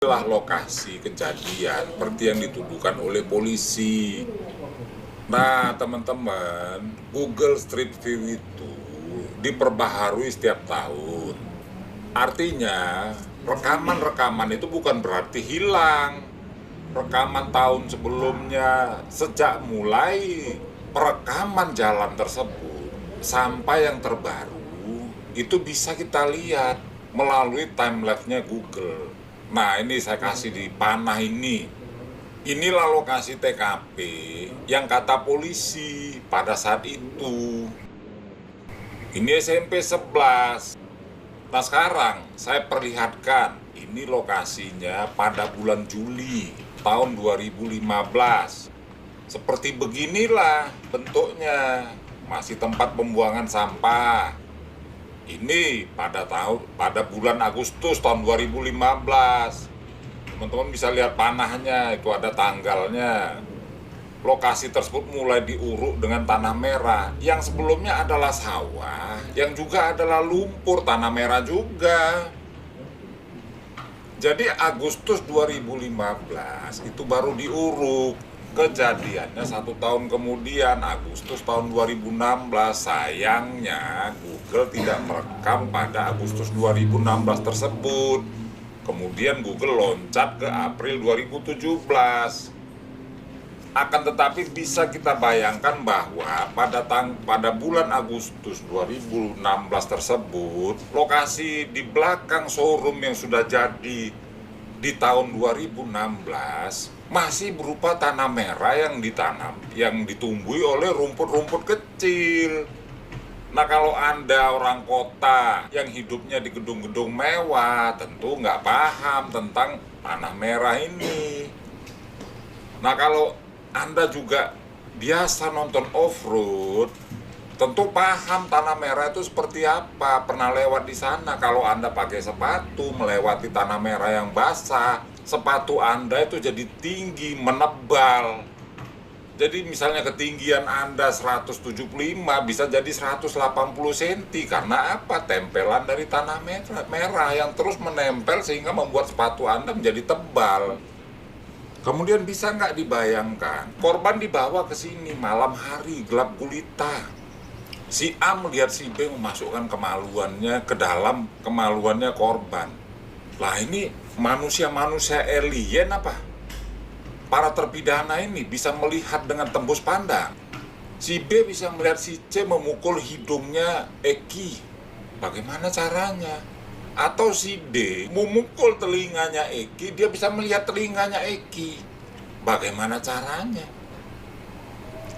inilah lokasi kejadian seperti yang dituduhkan oleh polisi. Nah, teman-teman, Google Street View itu diperbaharui setiap tahun. Artinya, rekaman-rekaman itu bukan berarti hilang. Rekaman tahun sebelumnya, sejak mulai perekaman jalan tersebut sampai yang terbaru, itu bisa kita lihat melalui timelapse-nya Google. Nah, ini saya kasih di panah ini. Inilah lokasi TKP yang kata polisi pada saat itu. Ini SMP 11. Nah, sekarang saya perlihatkan ini lokasinya pada bulan Juli tahun 2015. Seperti beginilah bentuknya. Masih tempat pembuangan sampah. Ini pada bulan Agustus tahun 2015. Teman-teman bisa lihat panahnya, itu ada tanggalnya. Lokasi tersebut mulai diuruk dengan tanah merah. Yang sebelumnya adalah sawah, yang juga adalah lumpur tanah merah juga. Jadi Agustus 2015 itu baru diuruk. Kejadiannya 1 tahun kemudian, Agustus tahun 2016. Sayangnya Google tidak merekam pada Agustus 2016 tersebut. Kemudian Google loncat ke April 2017. Akan tetapi bisa kita bayangkan bahwa pada bulan Agustus 2016 tersebut, lokasi di belakang showroom yang sudah jadi di tahun 2016 masih berupa tanah merah yang ditanam, yang ditumbuhi oleh rumput-rumput kecil. Nah, kalau Anda orang kota yang hidupnya di gedung-gedung mewah, tentu nggak paham tentang tanah merah ini. Nah, kalau Anda juga biasa nonton off-road, tentu paham tanah merah itu seperti apa, pernah lewat di sana. Kalau Anda pakai sepatu melewati tanah merah yang basah, sepatu Anda itu jadi tinggi, menebal. Jadi misalnya ketinggian Anda 175 bisa jadi 180 cm. Karena apa? Tempelan dari tanah merah yang terus menempel sehingga membuat sepatu Anda menjadi tebal. Kemudian bisa nggak dibayangkan, korban dibawa ke sini malam hari, gelap gulita. Si A melihat si B memasukkan kemaluannya ke dalam kemaluannya korban. Lah, ini manusia-manusia alien apa? Para terpidana ini bisa melihat dengan tembus pandang. Si B bisa melihat si C memukul hidungnya Eki. Bagaimana caranya? Atau si D memukul telinganya Eki, dia bisa melihat telinganya Eki. Bagaimana caranya?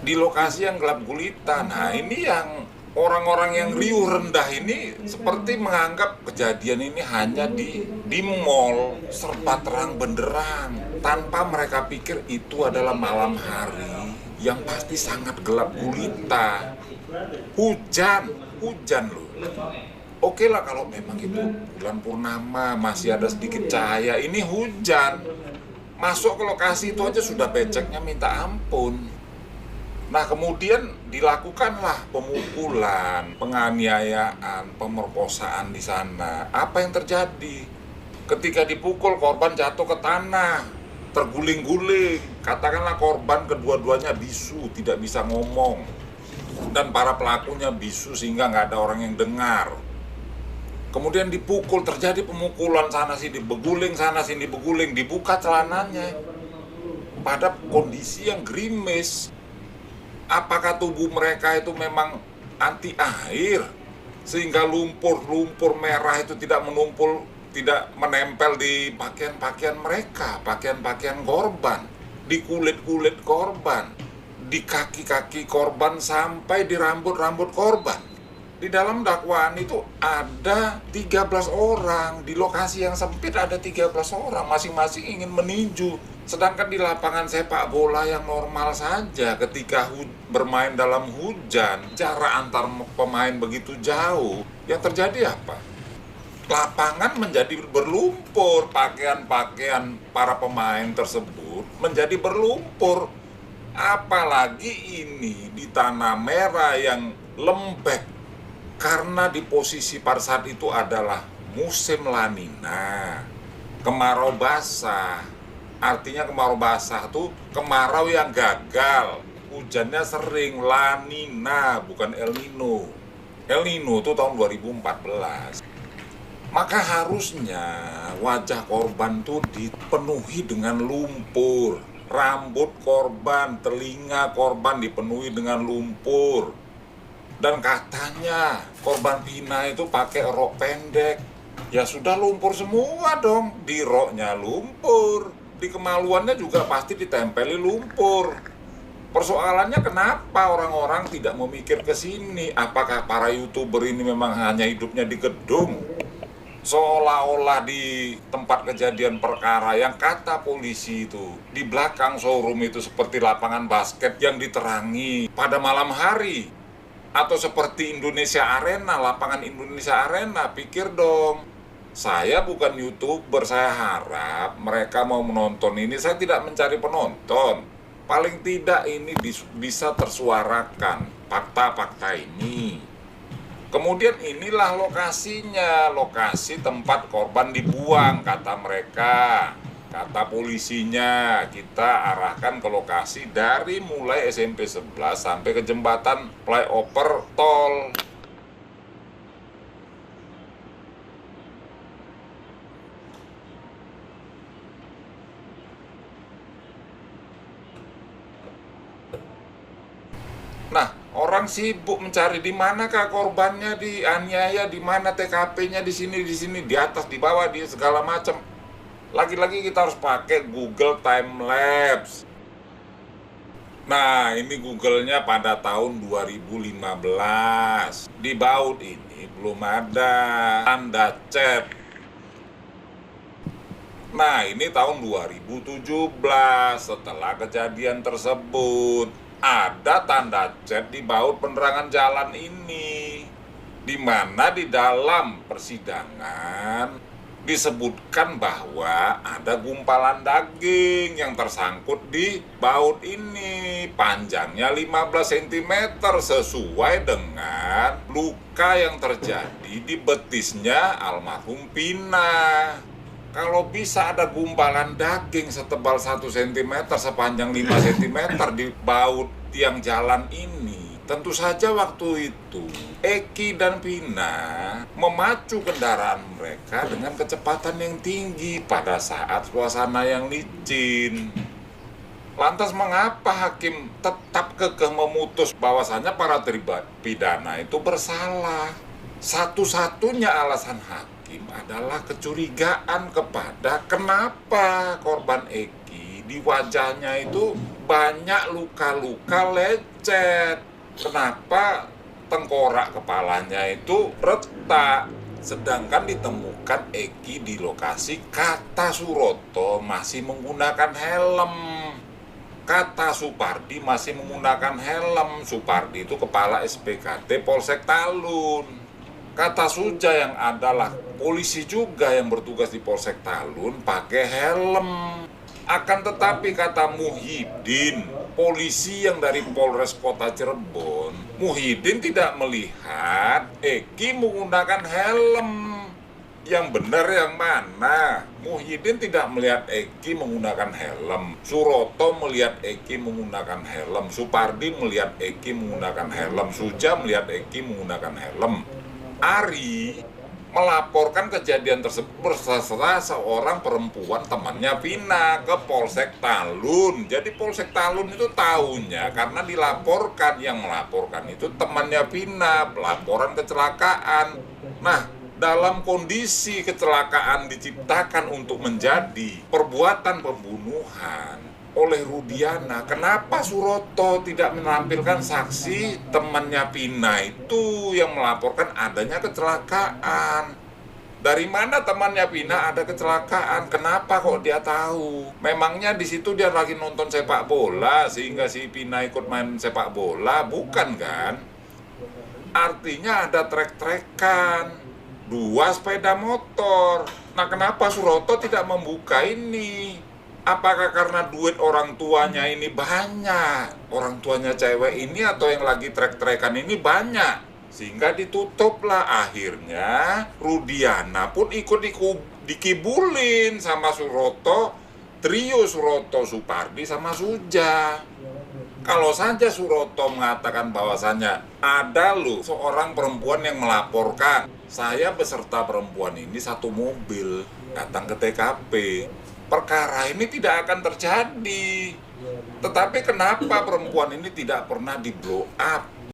Di lokasi yang gelap gulita. Nah, ini yang orang-orang yang riuh rendah ini seperti menganggap kejadian ini hanya di mall, serba terang benderang, tanpa mereka pikir itu adalah malam hari yang pasti sangat gelap gulita. Hujan loh. Oke lah kalau memang itu bulan purnama, masih ada sedikit cahaya. Ini hujan. Masuk ke lokasi itu aja sudah beceknya minta ampun. Nah, kemudian dilakukanlah pemukulan, penganiayaan, pemerkosaan di sana. Apa yang terjadi? Ketika dipukul, korban jatuh ke tanah, terguling-guling. Katakanlah korban kedua-duanya bisu, tidak bisa ngomong. Dan para pelakunya bisu sehingga nggak ada orang yang dengar. Kemudian dipukul, terjadi pemukulan sana sini, beguling sana sini, beguling, dibuka celananya. Pada kondisi yang gerimis. Apakah tubuh mereka itu memang anti air sehingga lumpur merah itu tidak menempel di pakaian-pakaian mereka, pakaian-pakaian korban, di kulit-kulit korban, di kaki-kaki korban sampai di rambut-rambut korban. Di dalam dakwaan itu ada 13 orang, di lokasi yang sempit ada 13 orang, masing-masing ingin meninju. Sedangkan di lapangan sepak bola yang normal saja ketika bermain dalam hujan, jarak antar pemain begitu jauh, yang terjadi apa? Lapangan menjadi berlumpur, pakaian-pakaian para pemain tersebut menjadi berlumpur. Apalagi ini di tanah merah yang lembek. Karena di posisi pada saat itu adalah musim La Nina. kemarau basah. Artinya kemarau basah tuh kemarau yang gagal. Hujannya sering, La Nina, bukan El Nino. El Nino itu tahun 2014. Maka harusnya wajah korban tuh dipenuhi dengan lumpur. Rambut korban, telinga korban dipenuhi dengan lumpur. Dan katanya korban Vina itu pakai rok pendek. Ya sudah lumpur semua dong, di roknya lumpur, di kemaluannya juga pasti ditempeli lumpur. Persoalannya kenapa orang-orang tidak memikir ke sini? Apakah para YouTuber ini memang hanya hidupnya di gedung? Seolah-olah di tempat kejadian perkara yang kata polisi itu di belakang showroom itu seperti lapangan basket yang diterangi pada malam hari. Atau seperti Indonesia Arena, lapangan Indonesia Arena. Pikir dong, saya bukan YouTuber, saya harap mereka mau menonton ini. Saya tidak mencari penonton. Paling tidak ini bisa tersuarakan fakta-fakta ini. Kemudian inilah lokasinya, lokasi tempat korban dibuang, kata mereka. Kata polisinya, kita arahkan ke lokasi dari mulai SMP 11 sampai ke jembatan flyover tol. Nah, orang sibuk mencari di manakah korbannya dianiaya, di mana TKP-nya, di sini, di atas, di bawah, di segala macam. Lagi-lagi kita harus pakai Google Time Lapse. Nah, ini Google-nya pada tahun 2015. Di baut ini belum ada tanda chat. Nah, ini tahun 2017 setelah kejadian tersebut. Ada tanda chat di baut penerangan jalan ini. Di mana di dalam persidangan disebutkan bahwa ada gumpalan daging yang tersangkut di baut ini, panjangnya 15 cm sesuai dengan luka yang terjadi di betisnya almarhum Vina. Kalau bisa ada gumpalan daging setebal 1 cm sepanjang 5 cm di baut tiang jalan ini, tentu saja waktu itu Eki dan Vina memacu kendaraan mereka dengan kecepatan yang tinggi pada saat suasana yang licin. Lantas mengapa hakim tetap kekeh memutus bahwasannya para terpidana itu bersalah? Satu-satunya alasan hakim adalah kecurigaan kepada kenapa korban Eki di wajahnya itu banyak luka-luka lecet. Kenapa tengkorak kepalanya itu retak, sedangkan ditemukan Eki di lokasi kata Suroto masih menggunakan helm, kata Supardi masih menggunakan helm. Supardi itu kepala SPKT Polsek Talun. Kata Suja yang adalah polisi juga yang bertugas di Polsek Talun pakai helm. Akan tetapi kata Muhyiddin, polisi yang dari Polres Kota Cirebon, Muhyiddin tidak melihat Eki menggunakan helm. Yang benar yang mana? Muhyiddin tidak melihat Eki menggunakan helm. Suroto melihat Eki menggunakan helm. Supardi melihat Eki menggunakan helm. Suja melihat Eki menggunakan helm. Ari melaporkan kejadian tersebut beserta seorang perempuan temannya Vina ke Polsek Talun. Jadi Polsek Talun itu tahunya karena dilaporkan, yang melaporkan itu temannya Vina, laporan kecelakaan. Nah, dalam kondisi kecelakaan diciptakan untuk menjadi perbuatan pembunuhan oleh Rudiana, kenapa Suroto tidak menampilkan saksi temannya Vina itu yang melaporkan adanya kecelakaan? Dari mana temannya Vina ada kecelakaan? Kenapa kok dia tahu? Memangnya di situ dia lagi nonton sepak bola sehingga si Vina ikut main sepak bola? Bukan kan? Artinya ada trek-trekan, 2 sepeda motor. Nah, kenapa Suroto tidak membuka ini? Apakah karena duit orang tuanya ini banyak? Orang tuanya cewek ini atau yang lagi trek-trekan ini banyak, sehingga ditutuplah. Akhirnya Rudiana pun ikut dikibulin sama Suroto, trio Suroto, Supardi, sama Suja. Kalau saja Suroto mengatakan bahwasannya ada loh seorang perempuan yang melaporkan saya beserta perempuan ini satu mobil datang ke TKP, perkara ini tidak akan terjadi. Tetapi kenapa perempuan ini tidak pernah di blow up?